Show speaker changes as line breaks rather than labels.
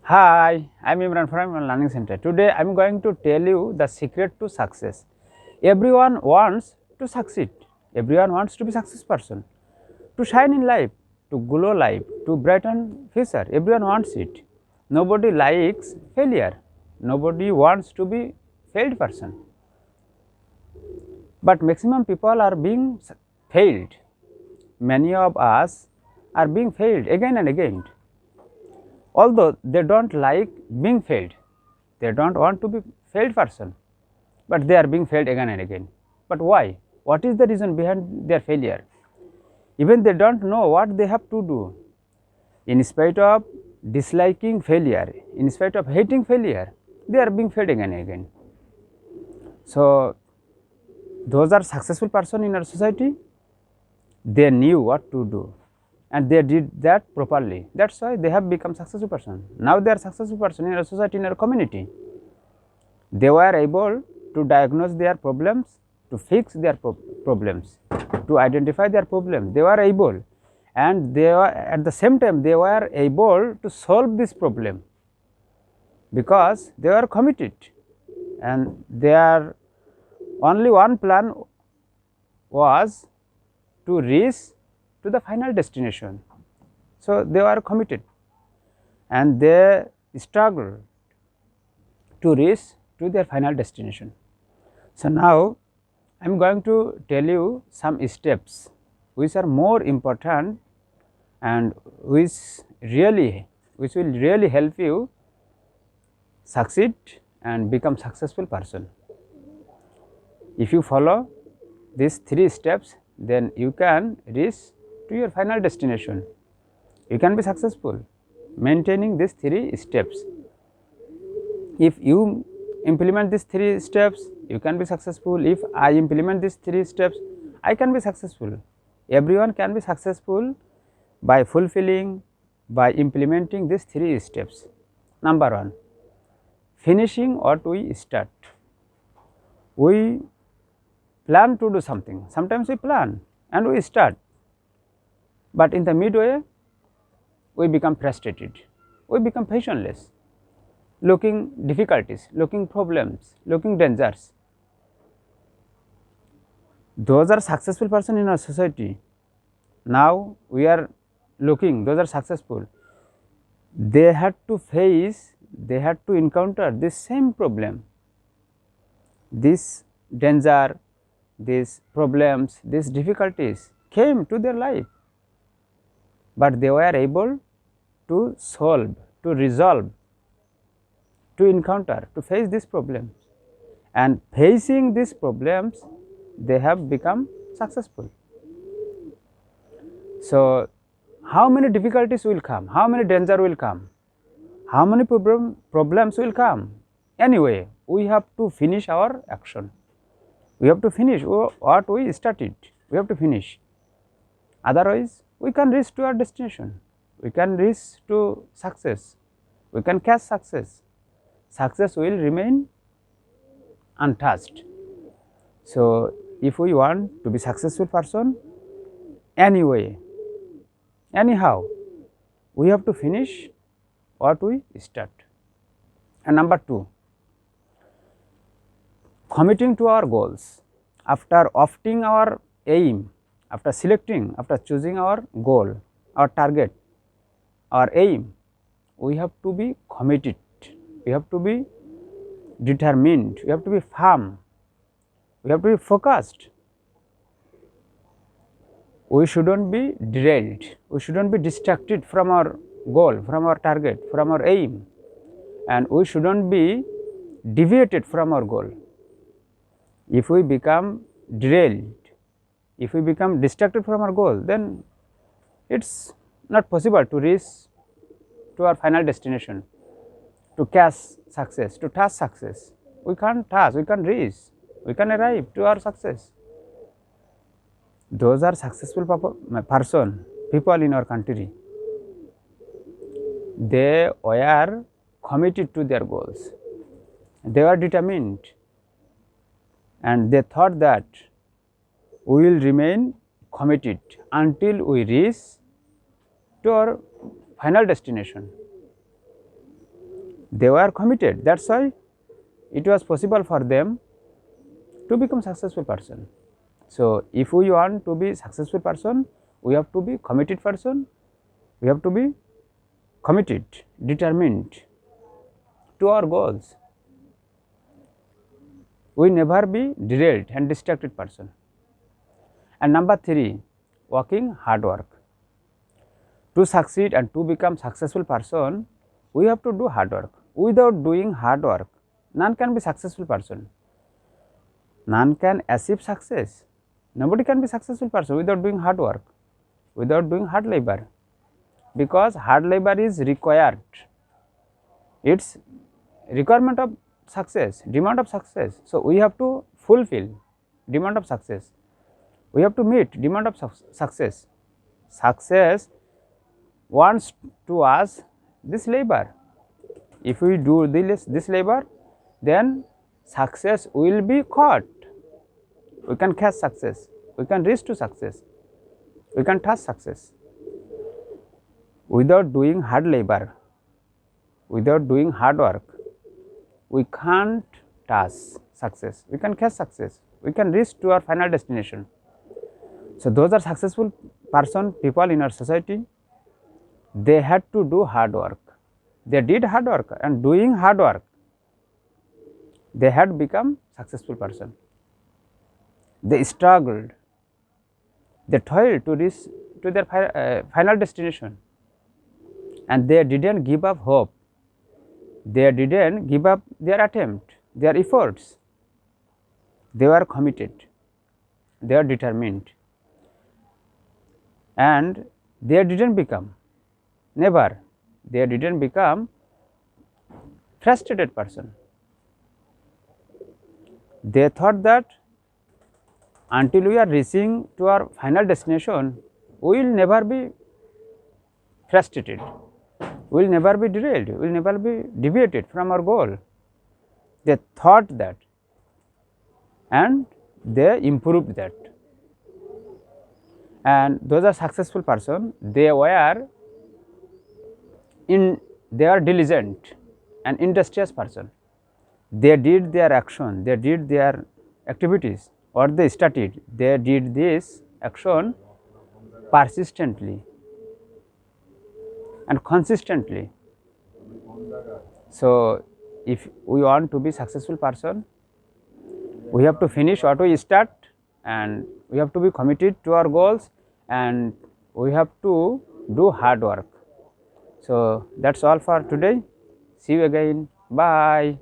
Hi, I'm Imran from Learning Center. Today I'm going to tell you the secret to success. Everyone wants to succeed. Everyone wants to be success person, to shine in life, to glow life, to brighten future. Everyone wants it. Nobody likes failure. Nobody wants to be failed person. But maximum people are being failed. Many of us are being failed again and again. Although they don't like being failed, they don't want to be failed person, but they are being failed again and again. But why? What is the reason behind their failure? Even they don't know what they have to do. In spite of disliking failure, in spite of hating failure, they are being failed again and again. So those are successful person in our society. They knew what to do and they did that properly. That's why they have become successful person. Now they are successful person in our society, in our community. They were able to diagnose their problems, to fix their problems, to identify their problems. They were able, and they were at the same time they were able to solve this problem because they were committed, and their only one plan was to reach to the final destination. So they were committed and they struggled to reach to their final destination. So now I am going to tell you some steps which are more important and which will really help you succeed and become successful person. If you follow these 3 steps, then you can reach to your final destination. You can be successful maintaining these 3 steps. If you implement these 3 steps, you can be successful. If I implement these 3 steps, I can be successful. Everyone can be successful by fulfilling, by implementing these 3 steps. Number 1, finishing what we start. We plan to do something. Sometimes we plan and we start, but in the midway, we become frustrated. We become passionless, looking difficulties, looking problems, looking dangers. Those are successful person in our society. Now we are looking, those are successful. They had to face, they had to encounter this same problem, this danger, these problems, these difficulties came to their life, but they were able to solve, to resolve, to encounter, to face these problems, and facing these problems they have become successful. So how many difficulties will come, how many danger will come, how many problems will come, anyway we have to finish our action. We have to finish what we started. We have to finish, otherwise we can reach to our destination, we can reach to success, we can catch success. Success will remain untouched. So if we want to be successful person, anyway, anyhow, we have to finish what we start. And number 2, committing to our goals. After opting our aim, after selecting, after choosing our goal, our target, our aim, we have to be committed, we have to be determined, we have to be firm, we have to be focused. We shouldn't be derailed, we shouldn't be distracted from our goal, from our target, from our aim, and we shouldn't be deviated from our goal. If we become derailed, if we become distracted from our goal, then it's not possible to reach to our final destination, to catch success, to touch success. We can't touch, we can't reach, we can arrive to our success. Those are successful people in our country. They were committed to their goals, they were determined, and they thought that we will remain committed until we reach to our final destination. They were committed. That's why it was possible for them to become successful person. So if we want to be successful person, we have to be committed person. We have to be committed, determined to our goals. We never be derailed and distracted person. And number 3, working hard work. To succeed and to become successful person, we have to do hard work. Without doing hard work, none can be successful person. None can achieve success. Nobody can be successful person without doing hard work, without doing hard labor, because hard labor is required. It's requirement of success, demand of success. So we have to fulfill demand of success. We have to meet demand of success. Success wants to us this labor. If we do this labor, then success will be caught. We can catch success. We can reach to success. We can touch success. Without doing hard labor, without doing hard work, we can't touch success. We can catch success. We can reach to our final destination. So those are successful people in our society. They had to do hard work. They did hard work, and doing hard work, they had become successful person. They struggled. They toiled to reach to their final destination, and they didn't give up hope. They didn't give up their attempt, their efforts. They were committed. They are determined, and they didn't become, never, they didn't become frustrated person. They thought that until we are reaching to our final destination, we will never be frustrated, we will never be derailed, we will never be deviated from our goal. They thought that, and they improved that. And those are successful person. They were diligent and industrious person. They did their action, they did their activities, or they studied. They did this action persistently and consistently. So if we want to be successful person, we have to finish what we start, and we have to be committed to our goals, and we have to do hard work. So that's all for today. See you again. Bye.